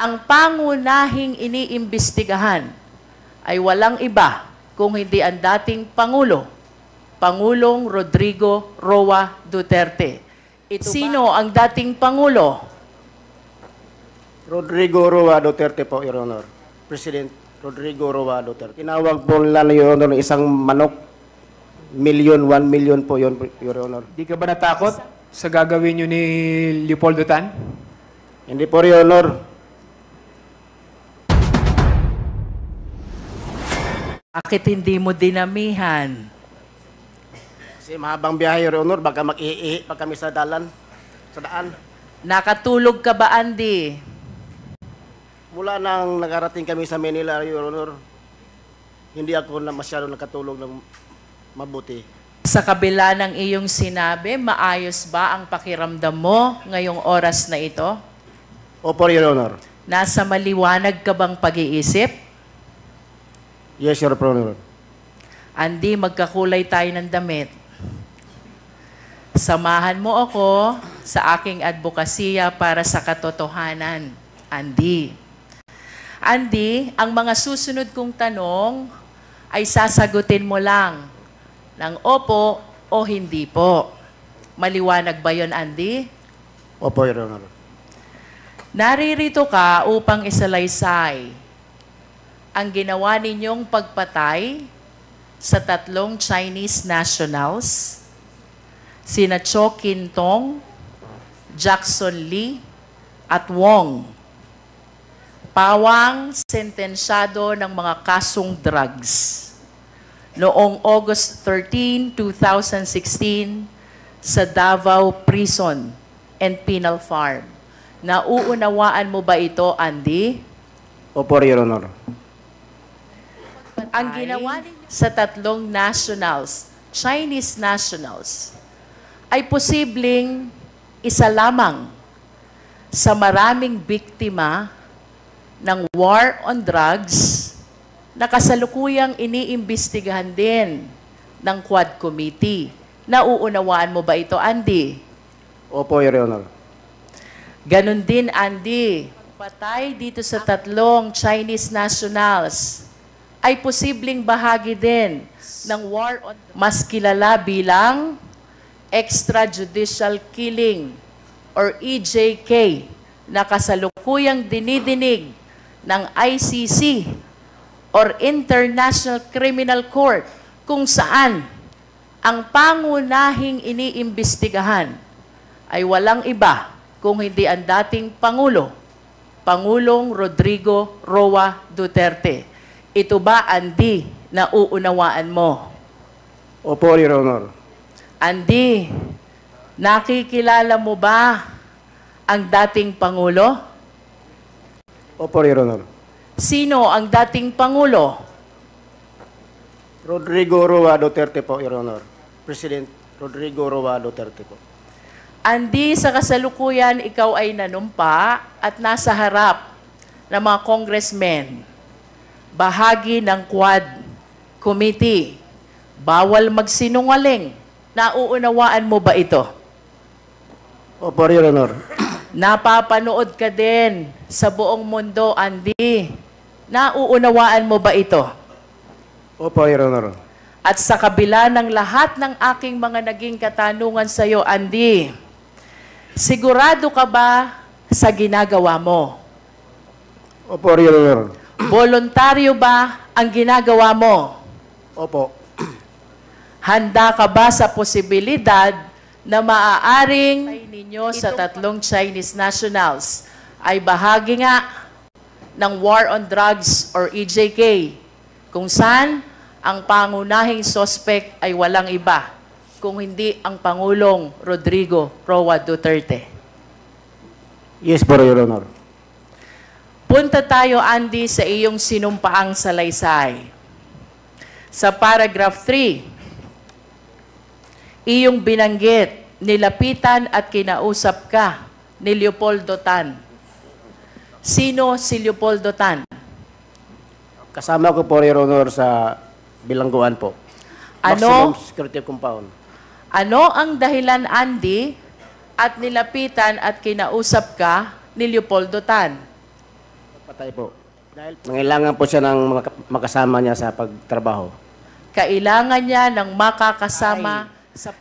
Ang pangunahing iniimbestigahan ay walang iba kung hindi ang dating Pangulo, Pangulong Rodrigo Roa Duterte. Sino ang dating Pangulo? Rodrigo Roa Duterte po, Your Honor. President Rodrigo Roa Duterte. Tinawag po nila, Your Honor, isang manok. 1 million po yun, Your Honor. Di ka ba natakot sa gagawin nyo ni Leopoldo Tan? Hindi po, Your Honor. Bakit hindi mo dinamihan? Kasi mahabang biyahe, Your Honor. Baka mag-iihi pa kami sa daan. Nakatulog ka ba, Andy? Mula nang nakarating kami sa Manila, Your Honor, hindi ako na masyado nakatulog ng mabuti. Sa kabila ng iyong sinabi, maayos ba ang pakiramdam mo ngayong oras na ito? Opo, Your Honor. Nasa maliwanag ka bang pag-iisip? Yes, Your Honor. Andy, magkakulay tayo ng damit. Samahan mo ako sa aking advokasya para sa katotohanan, Andy. Andy, ang mga susunod kong tanong ay sasagutin mo lang ng opo o hindi po. Maliwanag ba yon, Andy? Opo, Your Honor. Naririto ka upang isalaysay ang ginawa ninyong pagpatay sa 3 Chinese nationals, sina Cho Kin Tong, Jackson Lee, at Wong. Pawang sentensyado ng mga kasong drugs noong August 13, 2016 sa Davao Prison and Penal Farm. Nauunawaan mo ba ito, Andy? Opo, Your Honor. Ang ginawa ninyo sa 3 nationals, Chinese nationals, ay posibleng isa lamang sa maraming biktima ng war on drugs na kasalukuyang iniimbestigahan din ng Quad Committee. Nauunawaan mo ba ito, Andy? Opo, Your Honor. Ganon din, Andy. Patay dito sa 3 Chinese nationals ay posibleng bahagi din ng war on mas kilala bilang extrajudicial killing or EJK na kasalukuyang dinidinig ng ICC or International Criminal Court kung saan ang pangunahing iniimbestigahan ay walang iba kung hindi ang dating Pangulo, Pangulong Rodrigo Roa Duterte. Ito ba, Andy, na uunawaan mo? Opo, Your Honor. Andy, nakikilala mo ba ang dating Pangulo? Opo, Your Honor. Sino ang dating Pangulo? Rodrigo Roa Duterte po, Your Honor. President Rodrigo Roa Duterte po. Andy, sa kasalukuyan, ikaw ay nanumpa at nasa harap ng mga congressmen, bahagi ng Quad Committee. Bawal magsinungaling. Nauunawaan mo ba ito? Opo, Your Honor. Napapanood ka din sa buong mundo, Andy. Nauunawaan mo ba ito? Opo, Your Honor. At sa kabila ng lahat ng aking mga naging katanungan sa iyo, Andy, sigurado ka ba sa ginagawa mo? Opo, Your Honor. Voluntaryo ba ang ginagawa mo? Opo. Handa ka ba sa posibilidad na maaaring ninyo sa 3 Chinese nationals ay bahagi nga ng war on drugs or EJK kung saan ang pangunahing suspect ay walang iba kung hindi ang Pangulong Rodrigo Roa Duterte? Yes po, Your Honor. Punta tayo, Andy, sa iyong sinumpaang salaysay. Sa paragraph 3, iyong binanggit, nilapitan at kinausap ka ni Leopoldo Tan. Sino si Leopoldo Tan? Kasama ko po, Your Honor, sa bilangguan po. Ano? Maximum security compound. Ano ang dahilan, Andy, at nilapitan at kinausap ka ni Leopoldo Tan? Patay po. Dahil nangailangan po siya ng makasama niya sa pagtrabaho. Kailangan niya ng makakasama.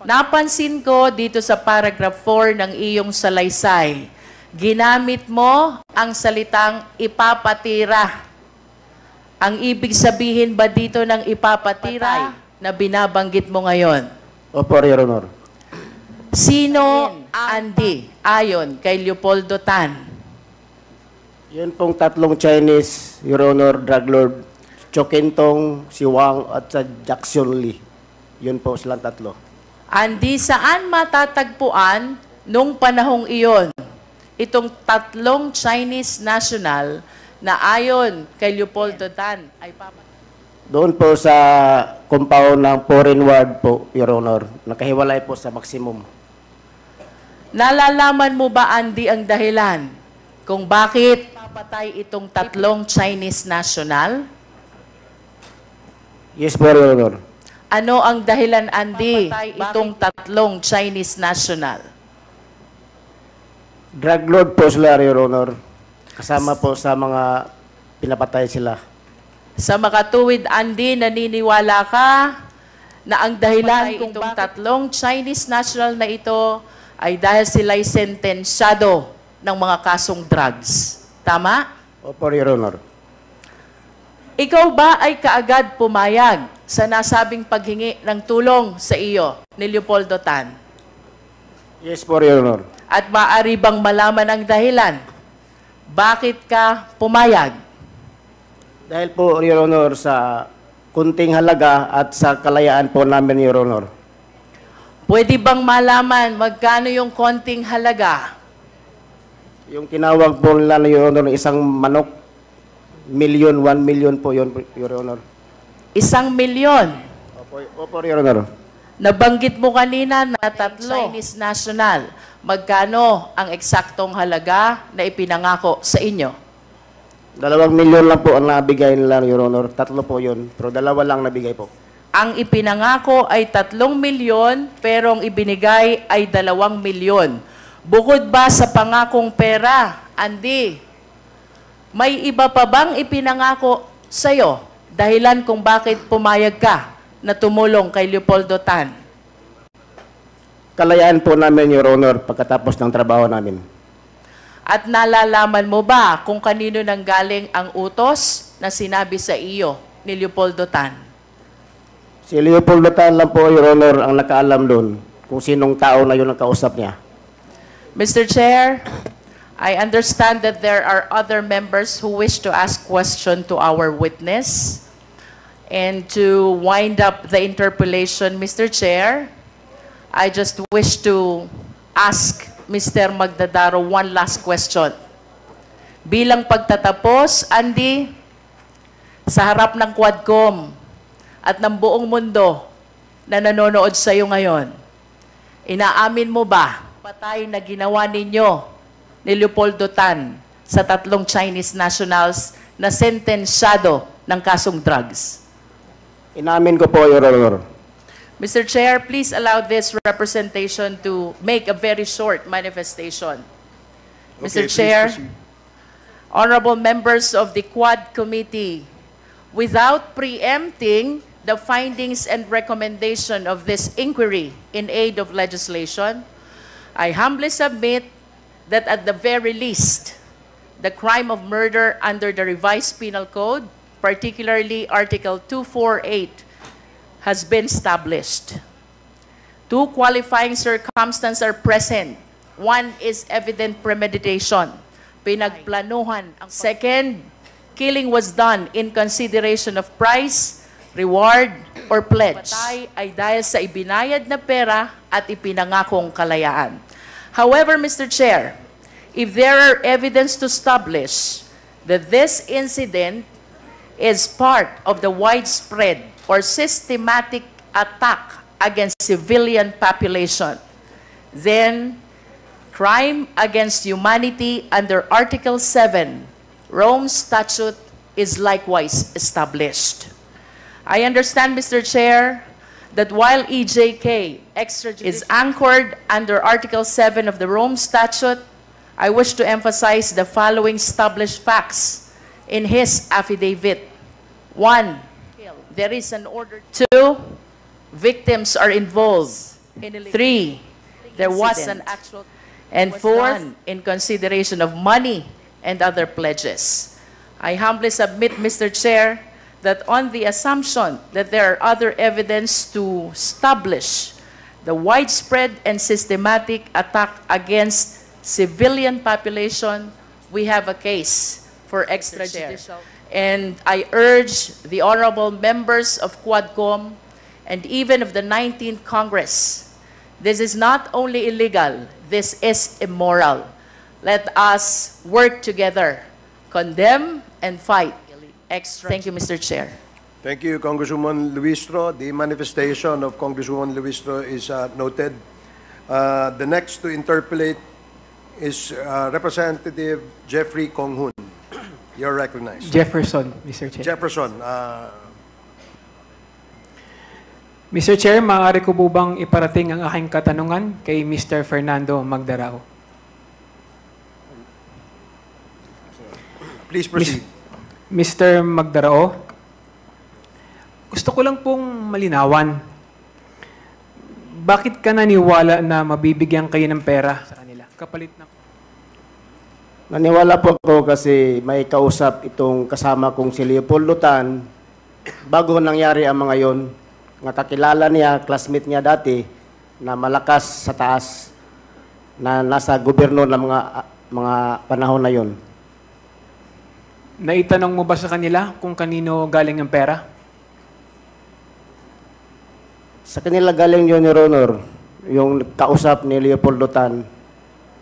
Napansin ko dito sa paragraph 4 ng iyong salaysay, ginamit mo ang salitang ipapatira. Ang ibig sabihin ba dito ng ipapatira na binabanggit mo ngayon? Opo, Your Honor. Sino Andy ayon kay Leopoldo Tan? Yun pong tatlong Chinese, Your Honor, drug lord, Chokentong, si Wang, at sa Jackson Lee. Yun po silang tatlo. Andy, saan matatagpuan nung panahong iyon itong tatlong Chinese national na ayon kay Leopoldo Tan ay Doon po sa compound ng foreign ward po, Your Honor, nakahiwalay po sa maximum. Nalalaman mo ba, Andy, ang dahilan kung bakit papatay itong tatlong Chinese national? Yes po, Your Honor. Ano ang dahilan, Andy, itong tatlong Chinese national? Drug lord po sila, Your Honor. Kasama po sa mga pinapatay sila. Sa makatuwid, Andy, naniniwala ka na ang dahilan kung itong tatlong Chinese national na ito ay dahil sila'y sentensyado ng mga kasong drugs. Tama? Opo, Your Honor. Ikaw ba ay kaagad pumayag sa nasabing paghingi ng tulong sa iyo ni Leopoldo Tan? Yes po, Your Honor. At maaari bang malaman ang dahilan? Bakit ka pumayag? Dahil po, Your Honor, sa kunting halaga at sa kalayaan po namin, Your Honor. Pwede bang malaman magkano yung konting halaga? Yung tinawag po nila, Your Honor, isang manok, 1 million po yun, Your Honor. 1 milyon. Opo, Your Honor. Nabanggit mo kanina na tatlo Chinese national. Magkano ang eksaktong halaga na ipinangako sa inyo? 2 milyon lang po ang nabigay nila, Your Honor. Tatlo po yun, pero 2 lang nabigay po. Ang ipinangako ay 3 milyon, pero ang ibinigay ay 2 milyon. Bukod ba sa pangakong pera, Andy, may iba pa bang ipinangako sa'yo? Dahilan kung bakit pumayag ka na tumulong kay Leopoldo Tan? Kalayaan po namin, Your Honor, pagkatapos ng trabaho namin. At nalalaman mo ba kung kanino nang galing ang utos na sinabi sa iyo ni Leopoldo Tan? Si Leopoldo Tan lang po, Your Honor, ang nakaalam doon kung sinong tao na yun ang kausap niya. Mr. Chair, I understand that there are other members who wish to ask question to our witness. And to wind up the interpellation, Mr. Chair, I just wish to ask Mr. Magdadaro one last question. Bilang pagtatapos, Andy, sa harap ng Quadcom at ng buong mundo na nanonood sa iyo ngayon, inaamin mo ba patay na ginawa ninyo ni Leopoldo Tan sa tatlong Chinese nationals na sentensyado ng kasong drugs? Inamin ko po, Your Honor. Mr. Chair, please allow this representation to make a very short manifestation. Mr. Okay, please Chair, proceed. honorable members of the Quad Committee, without preempting the findings and recommendation of this inquiry in aid of legislation, I humbly submit that at the very least, the crime of murder under the revised penal code, particularly Article 248, has been established. Two qualifying circumstances are present. One is evident premeditation. Pinagplanuhan. Second, killing was done in consideration of price, reward, or pledge. Patay ay dahil sa ibinayad na pera at ipinangakong kalayaan. However, Mr. Chair, if there are evidence to establish that this incident is part of the widespread or systematic attack against civilian population, then crime against humanity under Article 7, Rome Statute, is likewise established. I understand, Mr. Chair, that while EJK is anchored under Article 7 of the Rome Statute, I wish to emphasize the following established facts in his affidavit. 1, there is an order. 2, victims are involved. 3, there was an actual. And 4th, in consideration of money and other pledges. I humbly submit, Mr. Chair, that on the assumption that there are other evidence to establish the widespread and systematic attack against civilian population, we have a case for extrajudicial. And I urge the honorable members of Quadcom and even of the 19th Congress, this is not only illegal, this is immoral. Let us work together, condemn and fight. Thank you, Mr. Chair. Thank you, Congresswoman Luistro. The manifestation of Congresswoman Luistro is noted. The next to interpolate is Representative Jeffrey Konghun. You're recognized. Jefferson, Mr. Chair. Jefferson, Mr. Chair, maaari ko po bang iparating ang aking katanungan kay Mr. Fernando Magdarao? please proceed. Mr. Magdarao, gusto ko lang pong malinawan. Bakit ka naniwala na mabibigyan kayo ng pera sa kanila? Kapalit na. Naniwala po ako kasi may kausap itong kasama kong si Leopoldo Tan bago nangyari ang mga yon. Nga kakilala niya, classmate niya dati na malakas sa taas na nasa gobyerno ng mga panahon na yon. Naitanong mo ba sa kanila kung kanino galing ang pera? Sa kanila galing yun, Your Honor, yung kausap ni Leopoldo Tan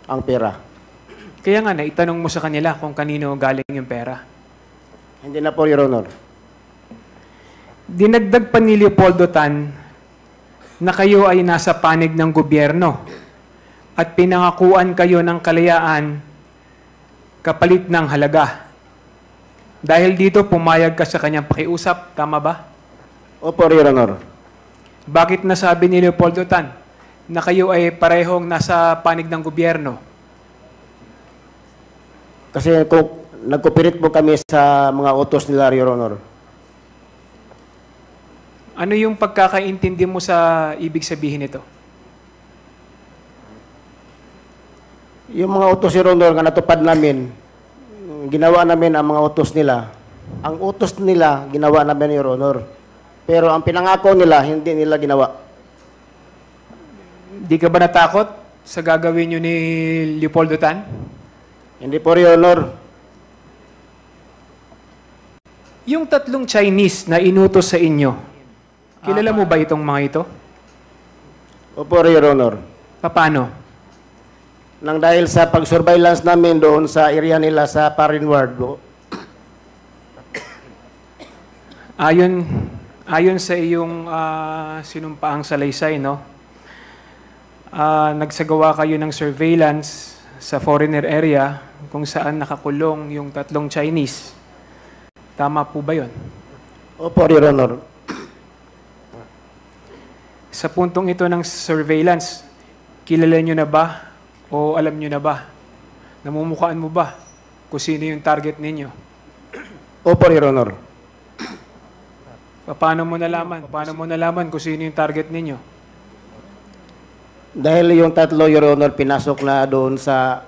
ang pera. Kaya nga, naitanong mo sa kanila kung kanino galing yung pera. Hindi na po, Your Honor. Dinagdag pa ni Leopoldo Tan na kayo ay nasa panig ng gobyerno at pinangakuan kayo ng kalayaan kapalit ng halaga. Dahil dito, pumayag ka sa kanyang pakiusap. Tama ba? Opo, Your Honor. Bakit nasabi ni Leopoldo Tan na kayo ay parehong nasa panig ng gobyerno? Kasi kung nagkupirit po kami sa mga utos nila, Your Honor. Ano yung pagkakaintindi mo sa ibig sabihin nito? Yung mga utos, Your Honor, nga natupad namin, ginawa namin ang mga utos nila. Ang utos nila, ginawa namin, Your Honor. Pero ang pinangako nila, hindi nila ginawa. Di ka ba natakot sa gagawin nyo ni Leopoldo Tan? Hindi po, Your Honor. Yung tatlong Chinese na inutos sa inyo, kilala mo ba itong mga ito? Opo, Your Honor. Paano? Nang dahil sa pag-surveillance namin doon sa area nila sa Parinward, ayon sa iyong sinumpaang salaysay, no? Nagsagawa kayo ng surveillance sa foreigner area kung saan nakakulong yung tatlong Chinese. Tama po ba yun? Opo, Your Honor. Sa puntong ito ng surveillance, kilala nyo na ba o alam nyo na ba? Namumukhaan mo ba kung sino yung target ninyo? Opo, Your Honor. Paano mo nalaman? Paano mo nalaman kung sino yung target ninyo? Dahil yung tatlo, Your Honor, pinasok na doon sa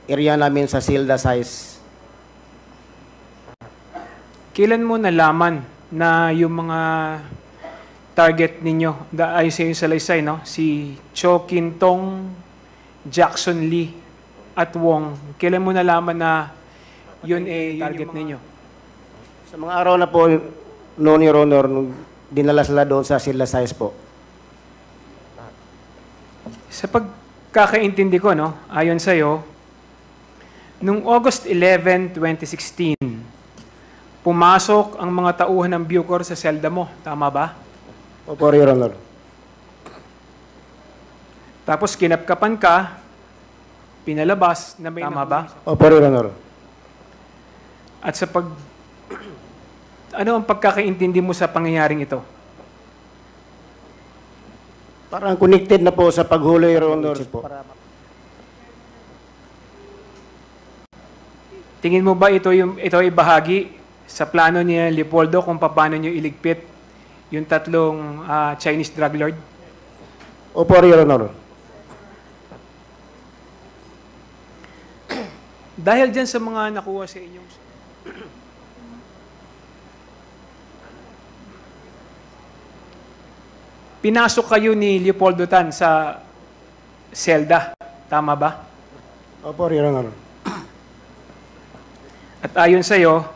area namin sa Silda Size. Kailan mo nalaman na yung mga target ninyo, ay sa yung salaysay, no? Si Cho Kintong, Jackson Lee, at Wong, kailan mo nalaman na yun ay target ninyo? Sa mga araw na po noon, Your Honor, nung dinala sila doon sa Silda Size po. Sa pagkakaintindi ko, no, ayon sa'yo, nung August 11, 2016, pumasok ang mga tauhan ng Bucor sa selda mo. Tama ba? Opo, Your Honor. Tapos kinapkapan ka, pinalabas na may tama ba? Opo, Your Honor. At sa ano ang pagkakaintindi mo sa pangyayaring ito? Parang connected na po sa paghuli, Your Honor. tingin mo ba ito ay bahagi sa plano ni Leopoldo kung paano niyo iligpit yung tatlong Chinese drug lord? Opo, Your Honor. Dahil dyan sa mga nakuha sa inyong... Pinasok kayo ni Leopoldo Tan sa selda. Tama ba? Opo, Your Honor. At ayon sa iyo,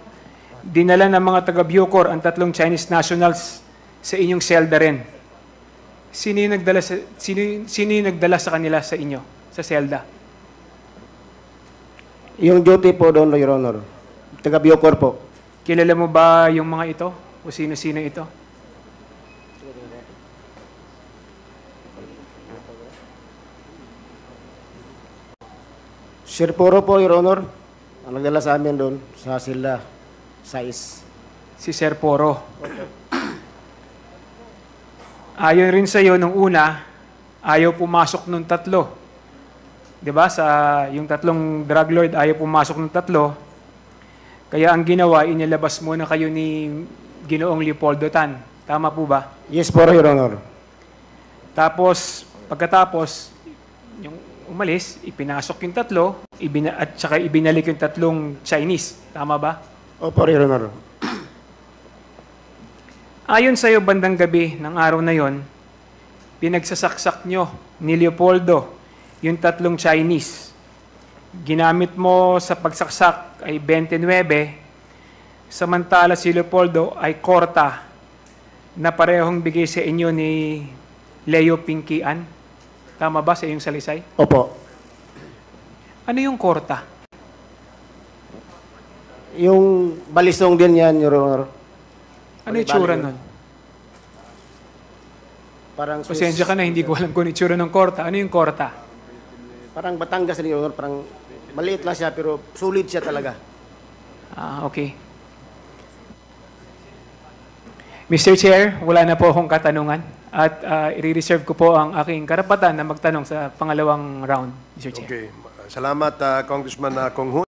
dinala ng mga taga-Bucor ang tatlong Chinese nationals sa inyong selda rin. Sino yung nagdala sa kanila sa inyo, sa selda? Yung duty po doon, Your Honor. Taga-Bucor po. Kilala mo ba yung mga ito? O sino-sino ito? Sir Puro po, Your Honor. Ang nagdala sa amin doon, sa sila, size. Si Sir Poro. Ayon rin sa iyo nung una, ayaw pumasok nung tatlo. 'Di ba? Sa yung tatlong drug lord ayaw pumasok nung tatlo. Kaya ang ginawa, inilabas muna kayo ni Ginoong Leopoldo Tan. Tama po ba? Yes po, Your Honor. Tapos, pagkatapos, yung umalis, ipinasok yung tatlo, at saka ibinalik yung tatlong Chinese. Tama ba? Opo, Your Honor. Ayon sa iyo, bandang gabi ng araw na yon, pinagsasaksak nyo ni Leopoldo yung tatlong Chinese. Ginamit mo sa pagsaksak ay 29, samantala si Leopoldo ay korta na parehong bigay sa inyo ni Leo Pinkian. Tama ba sa iyong salisay? Opo. Ano yung korta? Yung balisong din yan, Your Honor. Ano yung tsura nun? Parang Pasensya ka na, hindi ko alam kung yung tsura ng korta. Ano yung korta? Parang Batangas, Your Honor. Parang maliit lang siya, pero sulit siya talaga. Okay. Mr. Chair, wala na po akong katanungan at i-reserve ko po ang aking karapatan na magtanong sa pangalawang round, Mr. Chair. Okay. Salamat, Congressman Kong Hun.